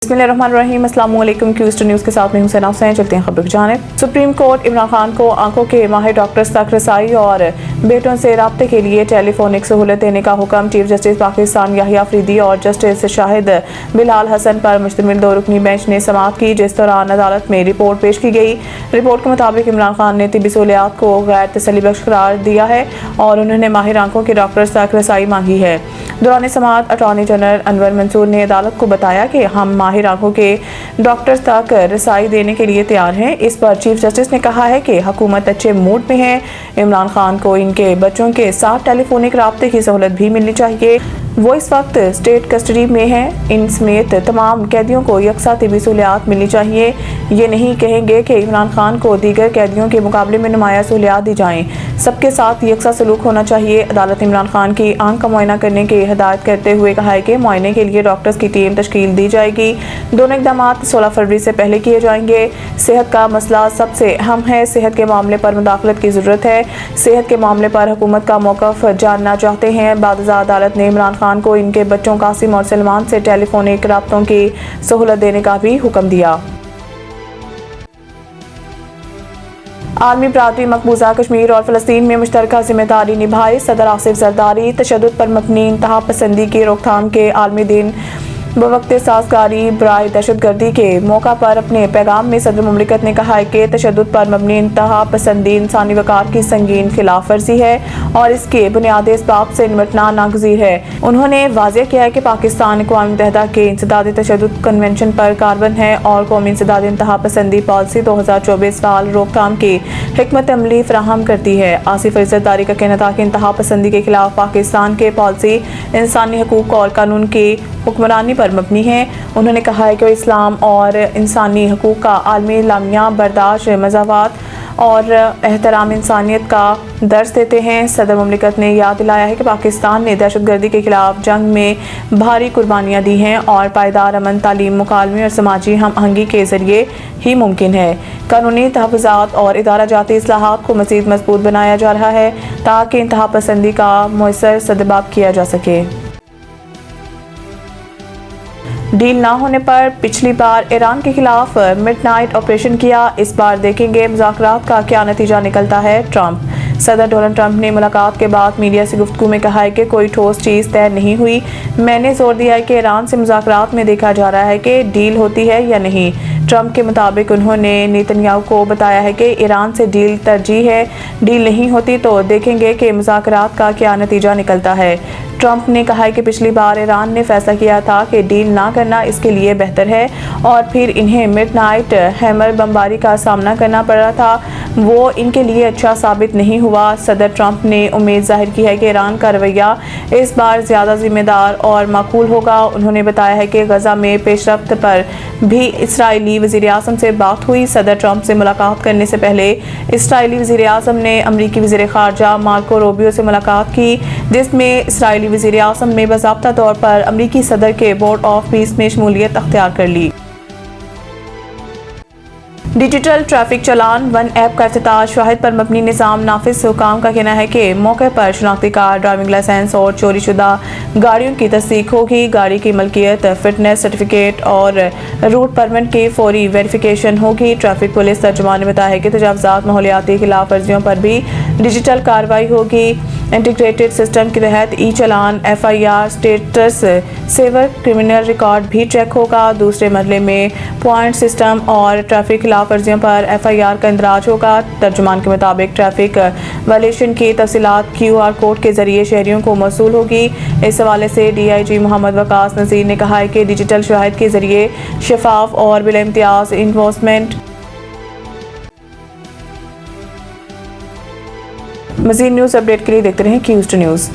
बिस्मिल्लाहिर्रहमानिर्रहीम। अस्सलाम वालेकुम। क्यूज़ न्यूज़ के साथ में हुसैन हुसैन। चलते हैं खबर की जानिब। सुप्रीम कोर्ट इमरान खान को आंखों के माहिर डॉक्टर्स तक रसाई और बेटों से राब्ते के लिए टेलीफोनिक सहूलत देने का हुक्म चीफ जस्टिस पाकिस्तान याहिया अफरीदी और जस्टिस शाहिद बिलाल हसन पर मुश्तमिल 2 रुकनी बेंच ने समाअत की, जिस दौरान अदालत में रिपोर्ट पेश की गई। रिपोर्ट के मुताबिक इमरान खान ने तिब्बी सहूलियात को गैर तसल्ली बख्श करार दिया है और उन्होंने माहिर आंखों के डॉक्टर्स तक रसाई मांगी है। दौरान समाअत अटॉर्नी जनरल अनवर मंसूर ने अदालत को बताया कि हम माहिर आंखों के डॉक्टर्स तक रसाई देने के लिए तैयार हैं। इस पर चीफ जस्टिस ने कहा है कि हुकूमत अच्छे मूड में है। इमरान खान को इनके बच्चों के साथ टेलीफोनिक राब्ते की सहूलत भी मिलनी चाहिए। वो इस वक्त स्टेट कस्टडी में हैं। इन समेत तमाम कैदियों को यकसा तिब्बी सहूलियात मिलनी चाहिए। ये नहीं कहेंगे कि इमरान खान को दीगर कैदियों के मुकाबले में नुमाया सहूलियात दी जाएं। सबके साथ यकसा सलूक होना चाहिए। अदालत इमरान खान की आंख का मुआयना करने की हिदायत करते हुए कहा है कि मुआयने के लिए डॉक्टर्स की टीम तश्कील दी जाएगी। दोनों इक़दाम 16 फरवरी से पहले किए जाएंगे। सेहत का मसला सबसे अहम है। सेहत के मामले पर मुदाखलत की ज़रूरत है। सेहत के मामले पर हुकूमत का मौक़िफ़ जानना चाहते हैं। बादशाह अदालत ने इमरान खान को इनके बच्चों कासिम और सलमान से टेलीफोनिक राब्तों की सहूलत देने का भी हुक्म दिया। आलमी बरादरी मकबूजा कश्मीर और फ़लस्तीन में मुश्तरका जिम्मेदारी निभाए। सदर आसिफ ज़रदारी तशद्दुद पर मबनी इंतहा पसंदी की रोकथाम के आलमी दिन बवक्त साजगारी बराए दहशतगर्दी के मौका पर अपने पैगाम में सदर मुमलिकत ने कहा है कि तशद्दुद पर मबनी इंतहा पसंदी इंसानी वक़ार की संगीन खिलाफ वर्जी है और इसके बुनियादी इसबाब से निपटना नागज़ीर है। उन्होंने वाज़ेह किया है कि पाकिस्तान अक़वाम मुत्तहिदा के इंसदाद तशद्दुद कन्वेंशन पर कारबन है और कौमी इंसदाद इंतहा पसंदी पॉलिसी 2024 साल रोकथाम की हिकमत अमली फराहम करती है। आसिफ ज़रदारी का कहना था कि इंतहा पसंदी के खिलाफ पाकिस्तान के पॉलिसी इंसानी हकूक़ और कानून की हुक्मरानी पर मबनी है। उन्होंने कहा है कि इस्लाम और इंसानी हकूक़ का आलमी लामिया बर्दाश्त, मज़ावत और एहतराम इंसानियत का दर्स देते हैं। सदर मुमलिकत ने याद दिलाया है कि पाकिस्तान ने दहशतगर्दी के खिलाफ जंग में भारी कुर्बानियाँ दी हैं और पायदार अमन, तालीम, मुकालमे और समाजी हम आहंगी के ज़रिए ही मुमकिन है। कानूनी तहफ़्फ़ुज़ात और इदारा जाती इस्लाहात को मज़ीद मजबूत बनाया जा रहा है ताकि इंतहा पसंदी का मुयस्सर सद्बाब किया जा सके। डील ना होने पर पिछली बार ईरान के खिलाफ मिडनाइट ऑपरेशन किया, इस बार देखेंगे मुज़ाकरात का क्या नतीजा निकलता है। ट्रंप सदर डोनाल्ड ट्रंप ने मुलाकात के बाद मीडिया से गुफ्तगू में कहा है कि कोई ठोस चीज़ तय नहीं हुई। मैंने जोर दिया है कि ईरान से मुज़ाकरात में देखा जा रहा है कि डील होती है या नहीं। ट्रंप के मुताबिक उन्होंने नेतन्याहू को बताया है कि ईरान से डील तरजीह है। डील नहीं होती तो देखेंगे कि मुज़ाकरात का क्या नतीजा निकलता है। ट्रंप ने कहा है कि पिछली बार ईरान ने फैसला किया था कि डील ना करना इसके लिए बेहतर है और फिर इन्हें मिडनाइट हैमर बमबारी का सामना करना पड़ा था, वो इनके लिए अच्छा साबित नहीं हुआ। सदर ट्रंप ने उम्मीद जाहिर की है कि ईरान का रवैया इस बार ज़्यादा जिम्मेदार और माकूल होगा। उन्होंने बताया है कि गजा में पेशरफ्त पर भी इसराइली वज़ीर आज़म से बात हुई। सदर ट्रंप से मुलाकात करने से पहले इसराइली वज़ीर आज़म ने अमरीकी वज़ीर ख़ारजा मार्को रूबियो से मुलाकात की, जिसमें इसराइली वज़ीर आज़म ने बाज़ाब्ता तौर पर अमरीकी सदर के बोर्ड ऑफ पीस में शमूलियत अख्तियार कर ली। डिजिटल ट्रैफिक चालान 1 ऐप का इफ्तिताह। शाहिद पर मबनी निज़ाम नाफिज हुकाम का कहना है कि मौके पर शनाख्ती कार्ड, ड्राइविंग लाइसेंस और चोरी शुदा गाड़ियों की तस्दीक होगी। गाड़ी की मलकियत, फिटनेस सर्टिफिकेट और रूट परमिट की फौरी वेरिफिकेशन होगी। ट्रैफिक पुलिस तर्जुमान ने बताया है कि तजावुज़ात, माहौलियाती खिलाफ वर्जियों पर भी डिजिटल कार्रवाई होगी। इंटीग्रेटेड सिस्टम के तहत ई चालान, FIR status server, criminal record भी चेक होगा। दूसरे मरहले में पॉइंट सिस्टम और ट्रैफिक खिलाफ वर्जियों पर FIR का इंदराज होगा। तर्जुमान के मुताबिक ट्रैफिक वायलेशन की तफसीलात QR कोड के जरिए शहरियों को मौसूल होगी। इस हवाले से DIG मोहम्मद वकास नज़ीर ने कहा है कि डिजिटल शवाहिद के जरिए शफाफ और बिला इम्तियाज इन्फोर्समेंट। मज़ीद न्यूज़ अपडेट के लिए देखते रहें क्यूज़ न्यूज़।